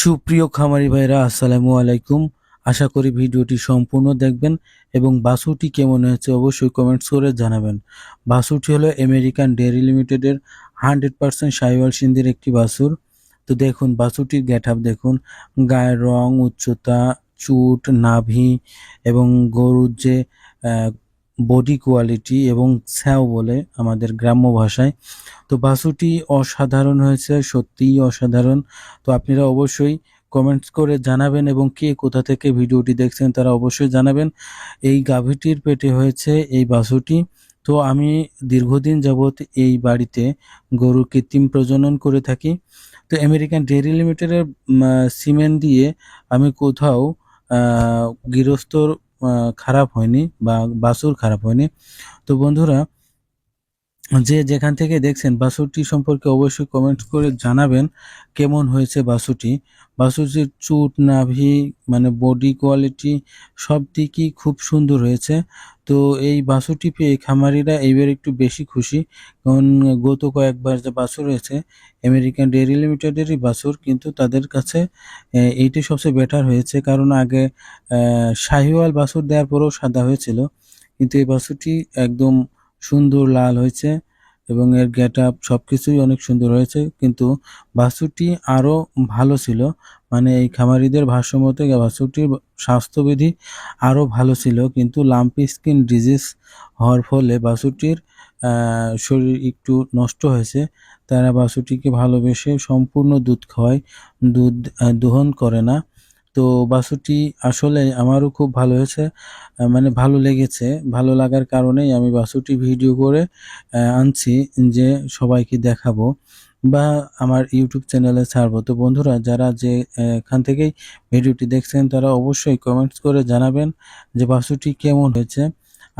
সুপ্রিয় খামারি ভাইরা আসসালামু আলাইকুম। আশা করি ভিডিওটি সম্পূর্ণ দেখবেন এবং বাছুরটি কেমন হয়েছে অবশ্যই কমেন্টস করে জানাবেন। বাছুরটি হলো আমেরিকান ডেয়ারি লিমিটেডের 100% শাহিওয়াল সিন্ধির একটি বাছুর। তো দেখুন বাছুরটির গেটআপ দেখুন, গায়ের রং, উচ্চতা, চুট, নাভি এবং গরুর যে বডি কোয়ালিটি এবং স্যাও বলে আমাদের গ্রাম্য ভাষায়। তো বাছুরটি অসাধারণ হয়েছে, সত্যিই অসাধারণ। তো আপনারা অবশ্যই কমেন্টস করে জানাবেন এবং কে কোথা থেকে ভিডিওটি দেখছেন তারা অবশ্যই জানাবেন। এই গাভীটির পেটে হয়েছে এই বাছুরটি। তো আমি দীর্ঘদিন যাবৎ এই বাড়িতে গরু কৃত্রিম প্রজনন করে থাকি। তো আমেরিকান ডেয়ারি লিমিটেডের সিমেন্ট দিয়ে আমি কোথাও গৃহস্থর খারাপ হয়নি বা বাছুর খারাপ হয়নি। তো বন্ধুরা, যে যেখান থেকে দেখছেন বাছুরটি সম্পর্কে অবশ্যই কমেন্ট করে জানাবেন কেমন হয়েছে বাছুরটি। বাছুরটির চুট, নাভি, মানে বডি কোয়ালিটি সব দিকই খুব সুন্দর হয়েছে। তো এই বাছুরটি পেয়ে খামারিরা এইবার একটু বেশি খুশি, কারণ গত কয়েকবার যে বাছুর হয়েছে আমেরিকান ডেয়ারি লিমিটেডেরই বাছুর, কিন্তু তাদের কাছে এইটি সবচেয়ে বেটার হয়েছে। কারণ আগে শাহিওয়াল বাছুর দেওয়ার পরেও সাদা হয়েছিল, কিন্তু এই বাছুরটি একদম সুন্দর লাল হয়েছে এবং এর গেটআপ সবকিছুই অনেক সুন্দর হয়েছে। কিন্তু বাছুরটি আরো ভালো ছিল, মানে এই খামারিদের ভাষ্য মতে বাছুরটির স্বাস্থ্যবিধি আরো ভালো ছিল, কিন্তু লাম্পি স্কিন ডিজিজ হওয়ার ফলে বাছুরটির শরীর একটু নষ্ট হয়েছে। তারা বাছুরটিকে ভালোবেসে সম্পূর্ণ দুধ খাওয়ায়, দুধ দোহন করে না। তো বাছুরটি আসলে আমারও খুব ভালো হয়েছে, মানে ভালো লেগেছে। ভালো লাগার কারণেই আমি বাছুরটি ভিডিও করে আনছি যে সবাইকে দেখাবো বা আমার ইউটিউব চ্যানেলে ছাড়বো। তো বন্ধুরা, যারা যে এখান থেকেই ভিডিওটি দেখছেন তারা অবশ্যই কমেন্টস করে জানাবেন যে বাছুরটি কেমন হয়েছে।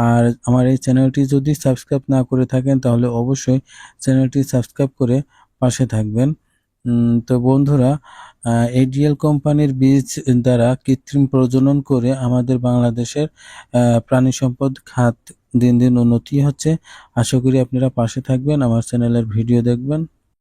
আর আমার এই চ্যানেলটি যদি সাবস্ক্রাইব না করে থাকেন তাহলে অবশ্যই চ্যানেলটি সাবস্ক্রাইব করে পাশে থাকবেন। তো বন্ধুরা, এডিএল কোম্পানির বীজ দ্বারা কৃত্রিম প্রজনন করে আমাদের বাংলাদেশের প্রাণী সম্পদ খাত দিন দিন উন্নতি হচ্ছে। আশা করি আপনারা পাশে থাকবেন, আমার চ্যানেলের ভিডিও দেখবেন।